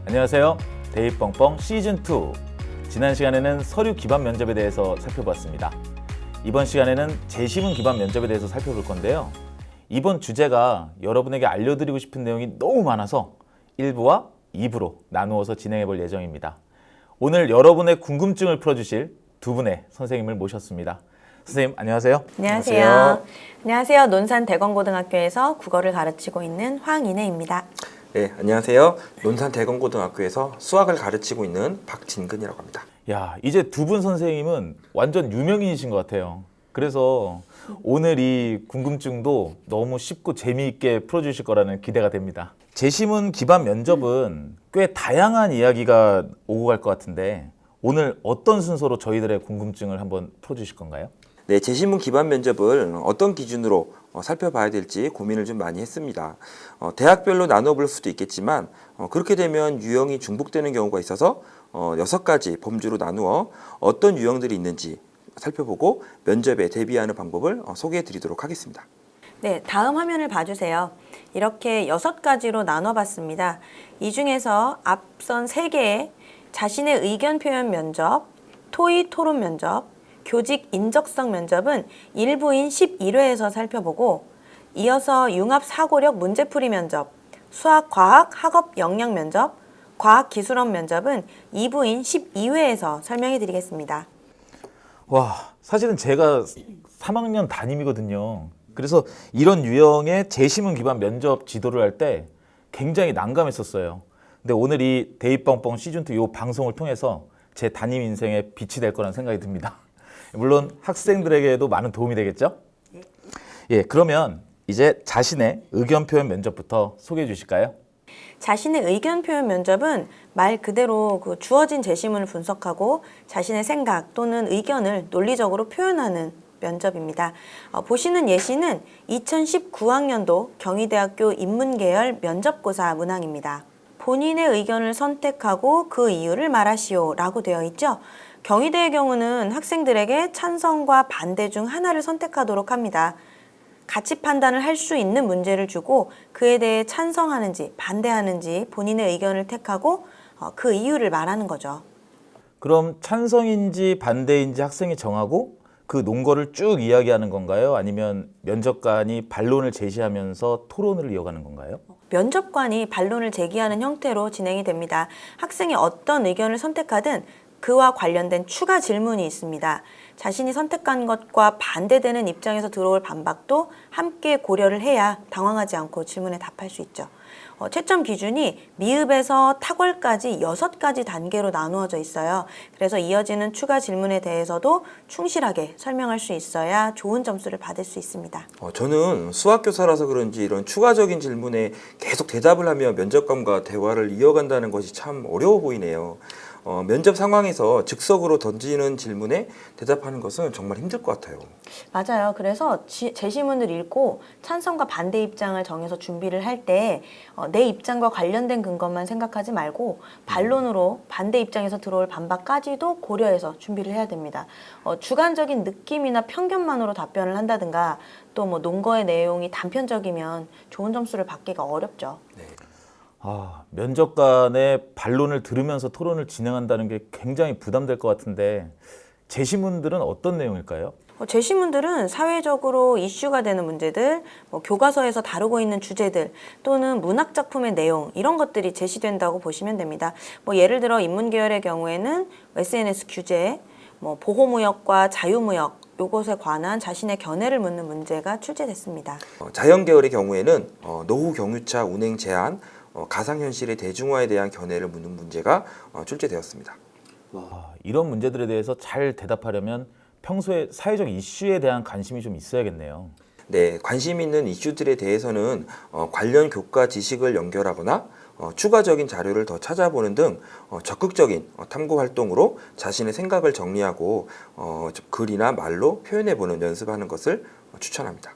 안녕하세요. 대입뻥뻥 시즌2. 지난 시간에는 서류 기반 면접에 대해서 살펴봤습니다. 이번 시간에는 재시문 기반 면접에 대해서 살펴볼 건데요. 이번 주제가 여러분에게 알려드리고 싶은 내용이 너무 많아서 1부와 2부로 나누어서 진행해 볼 예정입니다. 오늘 여러분의 궁금증을 풀어주실 두 분의 선생님을 모셨습니다. 선생님 안녕하세요. 안녕하세요. 안녕하세요. 논산대건고등학교에서 국어를 가르치고 있는 황인혜입니다. 네, 안녕하세요. 논산대건고등학교에서 수학을 가르치고 있는 박진근이라고 합니다. 야, 이제 두 분 선생님은 완전 유명인이신 것 같아요. 그래서 오늘 이 궁금증도 너무 쉽고 재미있게 풀어주실 거라는 기대가 됩니다. 재시문 기반 면접은 꽤 다양한 이야기가 오고 갈 것 같은데 오늘 어떤 순서로 저희들의 궁금증을 한번 풀어주실 건가요? 네, 재시문 기반 면접을 어떤 기준으로 살펴봐야 될지 고민을 좀 많이 했습니다. 대학별로 나눠볼 수도 있겠지만 그렇게 되면 유형이 중복되는 경우가 있어서 6가지 범주로 나누어 어떤 유형들이 있는지 살펴보고 면접에 대비하는 방법을 소개해 드리도록 하겠습니다. 네, 다음 화면을 봐주세요. 이렇게 6가지로 나눠봤습니다. 이 중에서 앞선 3개의 자신의 의견 표현 면접, 토의 토론 면접, 교직 인적성 면접은 일부인 11회에서 살펴보고 이어서 융합 사고력 문제풀이 면접, 수학, 과학, 학업 역량 면접, 과학 기술업 면접은 2부인 12회에서 설명해 드리겠습니다. 와, 사실은 제가 3학년 담임이거든요. 그래서 이런 유형의 재시문 기반 면접 지도를 할 때 굉장히 난감했었어요. 근데 오늘 이 대입뻥뻥 시즌2 이 방송을 통해서 제 담임 인생에 빛이 될 거라는 생각이 듭니다. 물론 학생들에게도 많은 도움이 되겠죠? 예, 그러면 이제 자신의 의견 표현 면접부터 소개해 주실까요? 자신의 의견 표현 면접은 말 그대로 주어진 제시문을 분석하고 자신의 생각 또는 의견을 논리적으로 표현하는 면접입니다. 보시는 예시는 2019학년도 경희대학교 인문계열 면접고사 문항입니다. 본인의 의견을 선택하고 그 이유를 말하시오 라고 되어 있죠. 경희대의 경우는 학생들에게 찬성과 반대 중 하나를 선택하도록 합니다. 가치 판단을 할 수 있는 문제를 주고 그에 대해 찬성하는지 반대하는지 본인의 의견을 택하고 그 이유를 말하는 거죠. 그럼 찬성인지 반대인지 학생이 정하고 그 논거를 쭉 이야기하는 건가요? 아니면 면접관이 반론을 제시하면서 토론을 이어가는 건가요? 면접관이 반론을 제기하는 형태로 진행이 됩니다. 학생이 어떤 의견을 선택하든 그와 관련된 추가 질문이 있습니다. 자신이 선택한 것과 반대되는 입장에서 들어올 반박도 함께 고려를 해야 당황하지 않고 질문에 답할 수 있죠. 채점 기준이 미흡에서 탁월까지 6가지 단계로 나누어져 있어요. 그래서 이어지는 추가 질문에 대해서도 충실하게 설명할 수 있어야 좋은 점수를 받을 수 있습니다. 저는 수학교사라서 그런지 이런 추가적인 질문에 계속 대답을 하며 면접관과 대화를 이어간다는 것이 참 어려워 보이네요. 면접 상황에서 즉석으로 던지는 질문에 대답하는 것은 정말 힘들 것 같아요. 맞아요. 그래서 제시문을 읽고 찬성과 반대 입장을 정해서 준비를 할 때 내 입장과 관련된 근거만 생각하지 말고 반론으로 반대 입장에서 들어올 반박까지도 고려해서 준비를 해야 됩니다. 주관적인 느낌이나 편견만으로 답변을 한다든가 또 논거의 내용이 단편적이면 좋은 점수를 받기가 어렵죠. 네. 면접관의 반론을 들으면서 토론을 진행한다는 게 굉장히 부담될 것 같은데 제시문들은 어떤 내용일까요? 제시문들은 사회적으로 이슈가 되는 문제들, 교과서에서 다루고 있는 주제들 또는 문학작품의 내용 이런 것들이 제시된다고 보시면 됩니다. 예를 들어 인문계열의 경우에는 SNS 규제, 보호무역과 자유무역 요것에 관한 자신의 견해를 묻는 문제가 출제됐습니다. 자연계열의 경우에는 노후 경유차 운행 제한, 가상현실의 대중화에 대한 견해를 묻는 문제가 출제되었습니다. 이런 문제들에 대해서 잘 대답하려면 평소에 사회적 이슈에 대한 관심이 좀 있어야겠네요. 네, 관심 있는 이슈들에 대해서는 관련 교과 지식을 연결하거나 추가적인 자료를 더 찾아보는 등 적극적인 탐구 활동으로 자신의 생각을 정리하고 글이나 말로 표현해보는 연습하는 것을 추천합니다.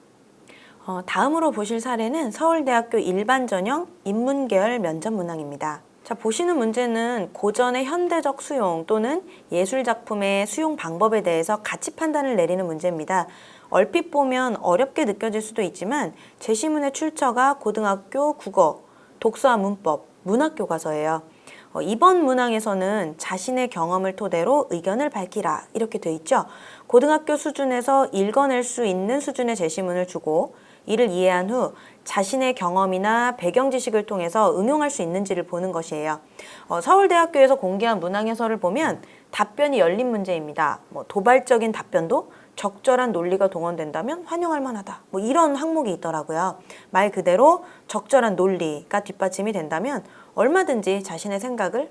다음으로 보실 사례는 서울대학교 일반전형 인문계열 면접 문항입니다. 자, 보시는 문제는 고전의 현대적 수용 또는 예술작품의 수용 방법에 대해서 가치 판단을 내리는 문제입니다. 얼핏 보면 어렵게 느껴질 수도 있지만 제시문의 출처가 고등학교 국어, 독서와 문법, 문학교과서예요. 이번 문항에서는 자신의 경험을 토대로 의견을 밝히라 이렇게 돼 있죠. 고등학교 수준에서 읽어낼 수 있는 수준의 제시문을 주고 이를 이해한 후 자신의 경험이나 배경 지식을 통해서 응용할 수 있는지를 보는 것이에요. 서울대학교에서 공개한 문항 해설을 보면 답변이 열린 문제입니다. 도발적인 답변도 적절한 논리가 동원된다면 환영할 만하다. 이런 항목이 있더라고요. 말 그대로 적절한 논리가 뒷받침이 된다면 얼마든지 자신의 생각을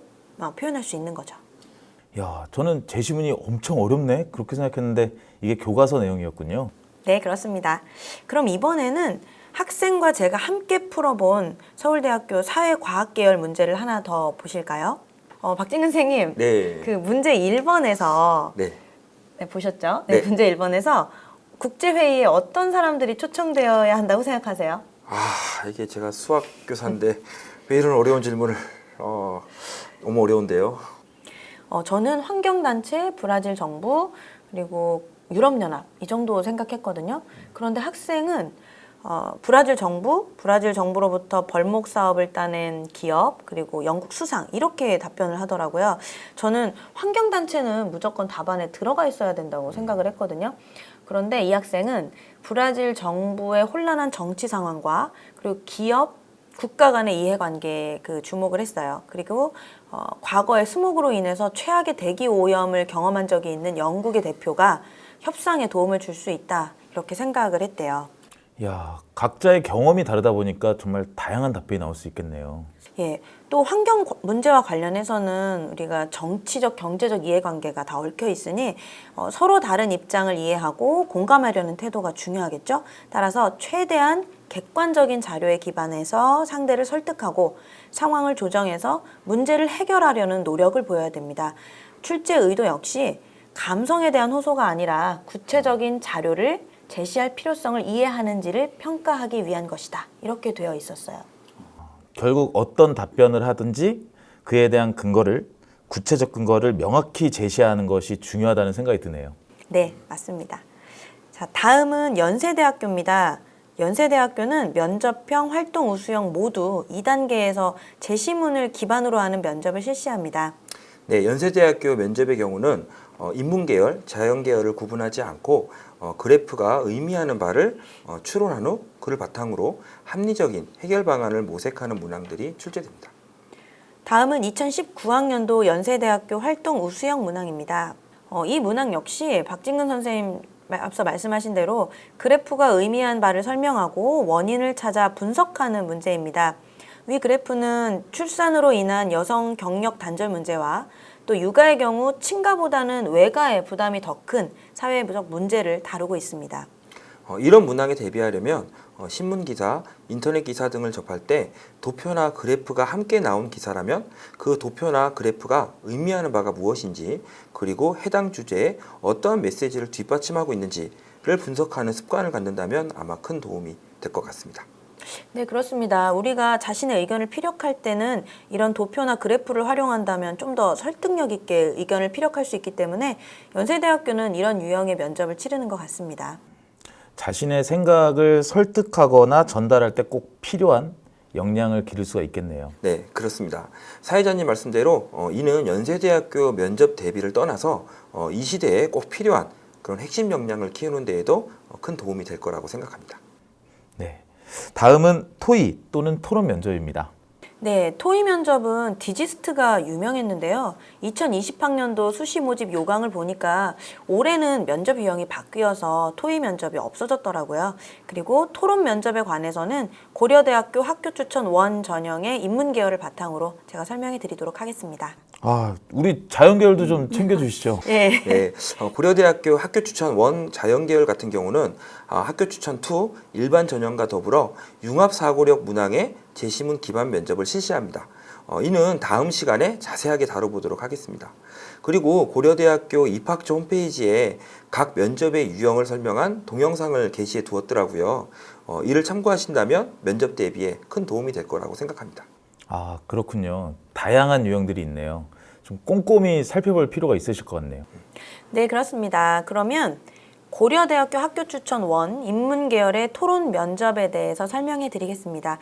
표현할 수 있는 거죠. 야, 저는 제시문이 엄청 어렵네 그렇게 생각했는데 이게 교과서 내용이었군요. 네, 그렇습니다. 그럼 이번에는 학생과 제가 함께 풀어본 서울대학교 사회과학 계열 문제를 하나 더 보실까요? 박진근 선생님, 네. 그 문제 1번에서 네. 보셨죠? 네. 문제 1번에서 국제회의에 어떤 사람들이 초청되어야 한다고 생각하세요? 이게 제가 수학 교사인데 왜 이런 어려운 질문을 너무 어려운데요. 저는 환경단체, 브라질 정부, 그리고 유럽연합 이 정도 생각했거든요. 그런데 학생은 브라질 정부로부터 벌목 사업을 따낸 기업, 그리고 영국 수상 이렇게 답변을 하더라고요. 저는 환경단체는 무조건 답안에 들어가 있어야 된다고 생각을 했거든요. 그런데 이 학생은 브라질 정부의 혼란한 정치 상황과 그리고 기업, 국가 간의 이해관계에 주목을 했어요. 그리고 과거에 스모그로 인해서 최악의 대기 오염을 경험한 적이 있는 영국의 대표가 협상에 도움을 줄 수 있다 이렇게 생각을 했대요. 야, 각자의 경험이 다르다 보니까 정말 다양한 답변이 나올 수 있겠네요. 예, 또 환경 문제와 관련해서는 우리가 정치적, 경제적 이해관계가 다 얽혀 있으니 서로 다른 입장을 이해하고 공감하려는 태도가 중요하겠죠. 따라서 최대한 객관적인 자료에 기반해서 상대를 설득하고 상황을 조정해서 문제를 해결하려는 노력을 보여야 됩니다. 출제 의도 역시 감성에 대한 호소가 아니라 구체적인 자료를 제시할 필요성을 이해하는지를 평가하기 위한 것이다. 이렇게 되어 있었어요. 결국 어떤 답변을 하든지 그에 대한 구체적 근거를 명확히 제시하는 것이 중요하다는 생각이 드네요. 네, 맞습니다. 자, 다음은 연세대학교입니다. 연세대학교는 면접형, 활동 우수형 모두 2단계에서 제시문을 기반으로 하는 면접을 실시합니다. 네, 연세대학교 면접의 경우는 인문계열, 자연계열을 구분하지 않고 그래프가 의미하는 바를 추론한 후 그를 바탕으로 합리적인 해결 방안을 모색하는 문항들이 출제됩니다. 다음은 2019학년도 연세대학교 활동 우수형 문항입니다. 이 문항 역시 박진근 선생님 앞서 말씀하신 대로 그래프가 의미한 바를 설명하고 원인을 찾아 분석하는 문제입니다. 위 그래프는 출산으로 인한 여성 경력 단절 문제와 또 육아의 경우 친가보다는 외가의 부담이 더 큰 사회적 문제를 다루고 있습니다. 이런 문항에 대비하려면 신문기사, 인터넷기사 등을 접할 때 도표나 그래프가 함께 나온 기사라면 그 도표나 그래프가 의미하는 바가 무엇인지 그리고 해당 주제에 어떠한 메시지를 뒷받침하고 있는지를 분석하는 습관을 갖는다면 아마 큰 도움이 될 것 같습니다. 네, 그렇습니다. 우리가 자신의 의견을 피력할 때는 이런 도표나 그래프를 활용한다면 좀 더 설득력 있게 의견을 피력할 수 있기 때문에 연세대학교는 이런 유형의 면접을 치르는 것 같습니다. 자신의 생각을 설득하거나 전달할 때 꼭 필요한 역량을 기를 수가 있겠네요. 네, 그렇습니다. 사회자님 말씀대로 이는 연세대학교 면접 대비를 떠나서 이 시대에 꼭 필요한 그런 핵심 역량을 키우는 데에도 큰 도움이 될 거라고 생각합니다. 네. 다음은 토의 또는 토론 면접입니다. 네, 토의 면접은 디지스트가 유명했는데요. 2020학년도 수시 모집 요강을 보니까 올해는 면접 유형이 바뀌어서 토의 면접이 없어졌더라고요. 그리고 토론 면접에 관해서는 고려대학교 학교 추천 원 전형의 인문 계열을 바탕으로 제가 설명해 드리도록 하겠습니다. 우리 자연계열도 좀 챙겨주시죠. 네. 네, 고려대학교 학교 추천 원 자연계열 같은 경우는 학교 추천 2 일반 전형과 더불어 융합 사고력 문항의 제시문 기반 면접을 실시합니다. 이는 다음 시간에 자세하게 다뤄보도록 하겠습니다. 그리고 고려대학교 입학처 홈페이지에 각 면접의 유형을 설명한 동영상을 게시해 두었더라고요. 이를 참고하신다면 면접 대비에 큰 도움이 될 거라고 생각합니다. 그렇군요. 다양한 유형들이 있네요. 좀 꼼꼼히 살펴볼 필요가 있으실 것 같네요. 네, 그렇습니다. 그러면 고려대학교 학교추천 1 인문계열의 토론 면접에 대해서 설명해 드리겠습니다.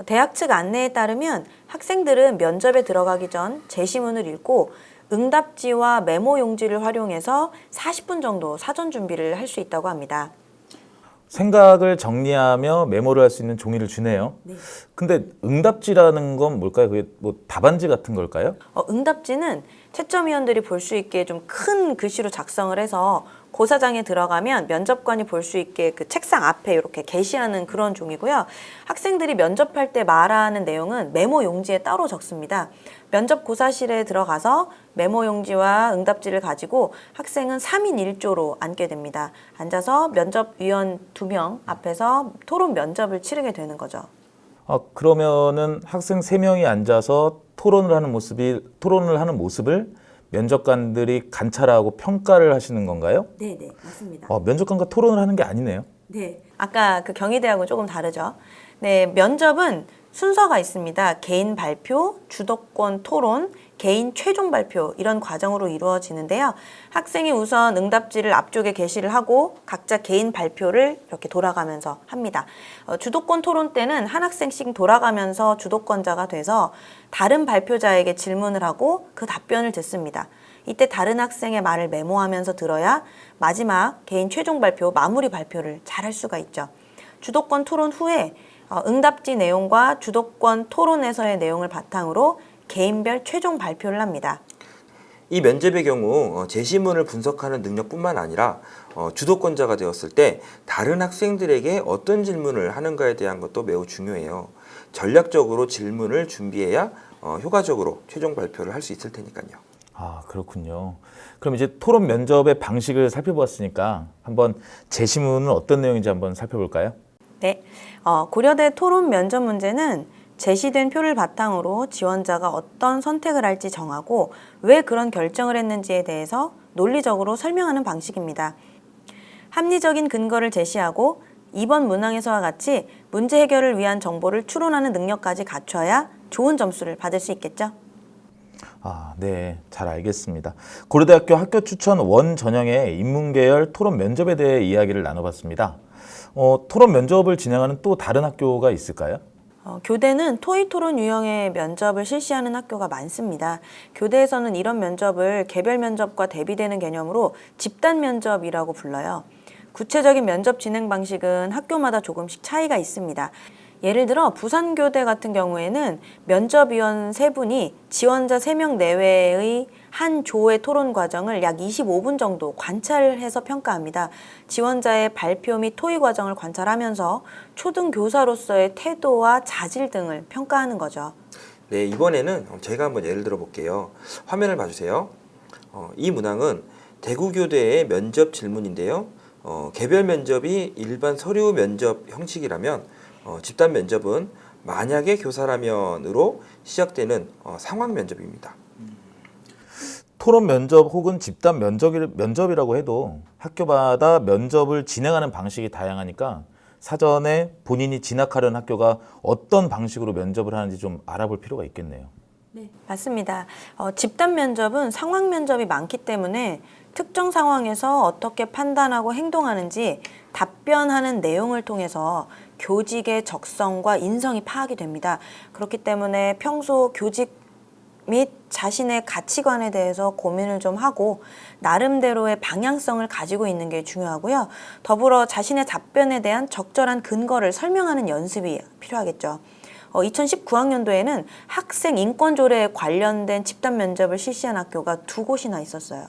대학 측 안내에 따르면 학생들은 면접에 들어가기 전 제시문을 읽고 응답지와 메모 용지를 활용해서 40분 정도 사전 준비를 할 수 있다고 합니다. 생각을 정리하며 메모를 할 수 있는 종이를 주네요. 네. 근데 응답지라는 건 뭘까요? 그게 뭐 답안지 같은 걸까요? 응답지는 채점위원들이 볼 수 있게 좀 큰 글씨로 작성을 해서 고사장에 들어가면 면접관이 볼 수 있게 그 책상 앞에 이렇게 게시하는 그런 종이고요. 학생들이 면접할 때 말하는 내용은 메모 용지에 따로 적습니다. 면접 고사실에 들어가서 메모 용지와 응답지를 가지고 학생은 3인 1조로 앉게 됩니다. 앉아서 면접위원 2명 앞에서 토론 면접을 치르게 되는 거죠. 그러면은 학생 3명이 앉아서 토론을 하는 모습을 면접관들이 관찰하고 평가를 하시는 건가요? 네, 맞습니다. 면접관과 토론을 하는 게 아니네요. 네, 아까 그 경희대하고는 조금 다르죠. 네, 면접은 순서가 있습니다. 개인 발표, 주도권 토론, 개인 최종 발표 이런 과정으로 이루어지는데요. 학생이 우선 응답지를 앞쪽에 게시를 하고 각자 개인 발표를 이렇게 돌아가면서 합니다. 주도권 토론 때는 한 학생씩 돌아가면서 주도권자가 돼서 다른 발표자에게 질문을 하고 그 답변을 듣습니다. 이때 다른 학생의 말을 메모하면서 들어야 마지막 개인 최종 발표, 마무리 발표를 잘 할 수가 있죠. 주도권 토론 후에 응답지 내용과 주도권 토론에서의 내용을 바탕으로 개인별 최종 발표를 합니다. 이 면접의 경우 제시문을 분석하는 능력뿐만 아니라 주도권자가 되었을 때 다른 학생들에게 어떤 질문을 하는가에 대한 것도 매우 중요해요. 전략적으로 질문을 준비해야 효과적으로 최종 발표를 할 수 있을 테니까요. 그렇군요. 그럼 이제 토론 면접의 방식을 살펴보았으니까 한번 제시문은 어떤 내용인지 한번 살펴볼까요? 네, 고려대 토론 면접 문제는 제시된 표를 바탕으로 지원자가 어떤 선택을 할지 정하고 왜 그런 결정을 했는지에 대해서 논리적으로 설명하는 방식입니다. 합리적인 근거를 제시하고 이번 문항에서와 같이 문제 해결을 위한 정보를 추론하는 능력까지 갖춰야 좋은 점수를 받을 수 있겠죠? 네, 잘 알겠습니다. 고려대학교 학교 추천 1 전형의 인문계열 토론 면접에 대해 이야기를 나눠봤습니다. 토론 면접을 진행하는 또 다른 학교가 있을까요? 교대는 토의 토론 유형의 면접을 실시하는 학교가 많습니다. 교대에서는 이런 면접을 개별 면접과 대비되는 개념으로 집단 면접이라고 불러요. 구체적인 면접 진행 방식은 학교마다 조금씩 차이가 있습니다. 예를 들어 부산교대 같은 경우에는 면접위원 3분이 지원자 3명 내외의 한 조의 토론 과정을 약 25분 정도 관찰해서 평가합니다. 지원자의 발표 및 토의 과정을 관찰하면서 초등 교사로서의 태도와 자질 등을 평가하는 거죠. 네, 이번에는 제가 한번 예를 들어 볼게요. 화면을 봐주세요. 이 문항은 대구교대의 면접 질문인데요. 개별 면접이 일반 서류 면접 형식이라면 집단 면접은 만약에 교사라면으로 시작되는 상황 면접입니다. 토론 면접 혹은 집단 면접이라고 해도 학교마다 면접을 진행하는 방식이 다양하니까 사전에 본인이 진학하려는 학교가 어떤 방식으로 면접을 하는지 좀 알아볼 필요가 있겠네요. 네, 맞습니다. 집단 면접은 상황 면접이 많기 때문에 특정 상황에서 어떻게 판단하고 행동하는지 답변하는 내용을 통해서 교직의 적성과 인성이 파악이 됩니다. 그렇기 때문에 평소 교직 및 자신의 가치관에 대해서 고민을 좀 하고 나름대로의 방향성을 가지고 있는 게 중요하고요. 더불어 자신의 답변에 대한 적절한 근거를 설명하는 연습이 필요하겠죠. 2019학년도에는 학생 인권 조례에 관련된 집단 면접을 실시한 학교가 2곳이나 있었어요.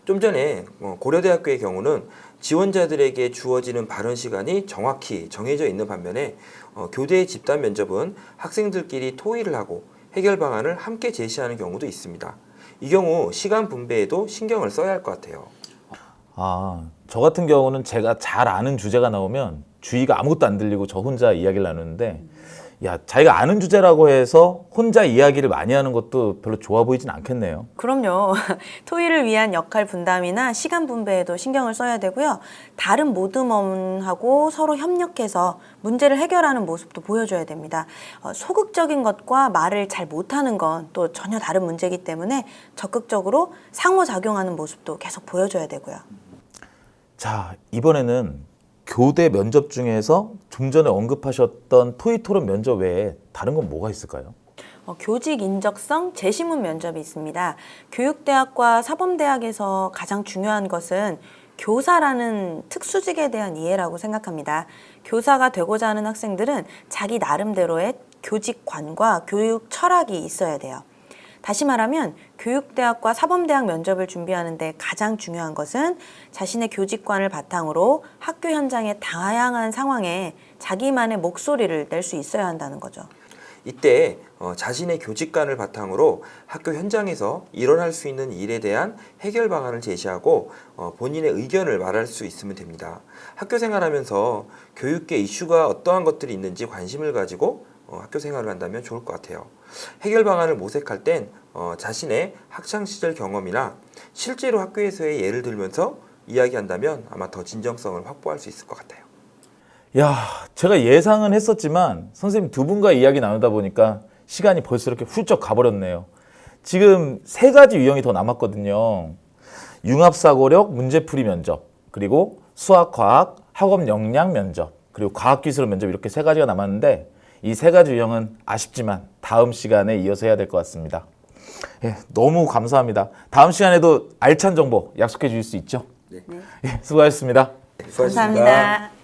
좀 전에 고려대학교의 경우는 지원자들에게 주어지는 발언 시간이 정확히 정해져 있는 반면에 교대의 집단 면접은 학생들끼리 토의를 하고 해결 방안을 함께 제시하는 경우도 있습니다. 이 경우 시간 분배에도 신경을 써야 할 것 같아요. 저 같은 경우는 제가 잘 아는 주제가 나오면 주위가 아무것도 안 들리고 저 혼자 이야기를 나누는데 자기가 아는 주제라고 해서 혼자 이야기를 많이 하는 것도 별로 좋아 보이진 않겠네요. 그럼요. 토의를 위한 역할 분담이나 시간 분배에도 신경을 써야 되고요. 다른 모듬원하고 서로 협력해서 문제를 해결하는 모습도 보여줘야 됩니다. 소극적인 것과 말을 잘 못하는 건 또 전혀 다른 문제이기 때문에 적극적으로 상호작용하는 모습도 계속 보여줘야 되고요. 자, 이번에는 교대 면접 중에서 좀 전에 언급하셨던 토익 토론 면접 외에 다른 건 뭐가 있을까요? 교직 인적성 재시문 면접이 있습니다. 교육대학과 사범대학에서 가장 중요한 것은 교사라는 특수직에 대한 이해라고 생각합니다. 교사가 되고자 하는 학생들은 자기 나름대로의 교직관과 교육 철학이 있어야 돼요. 다시 말하면 교육대학과 사범대학 면접을 준비하는데 가장 중요한 것은 자신의 교직관을 바탕으로 학교 현장의 다양한 상황에 자기만의 목소리를 낼 수 있어야 한다는 거죠. 이때 자신의 교직관을 바탕으로 학교 현장에서 일어날 수 있는 일에 대한 해결 방안을 제시하고 본인의 의견을 말할 수 있으면 됩니다. 학교 생활하면서 교육계 이슈가 어떠한 것들이 있는지 관심을 가지고 학교 생활을 한다면 좋을 것 같아요. 해결 방안을 모색할 땐 자신의 학창시절 경험이나 실제로 학교에서의 예를 들면서 이야기한다면 아마 더 진정성을 확보할 수 있을 것 같아요. 야, 제가 예상은 했었지만 선생님 두 분과 이야기 나누다 보니까 시간이 벌써 이렇게 훌쩍 가버렸네요. 지금 3가지 유형이 더 남았거든요. 융합사고력 문제풀이 면접, 그리고 수학, 과학, 학업 역량 면접, 그리고 과학기술 면접 이렇게 3가지가 남았는데 이 3가지 유형은 아쉽지만 다음 시간에 이어서 해야 될 것 같습니다. 예, 너무 감사합니다. 다음 시간에도 알찬 정보 약속해 주실 수 있죠? 네. 예, 수고하셨습니다. 수고하셨습니다. 감사합니다.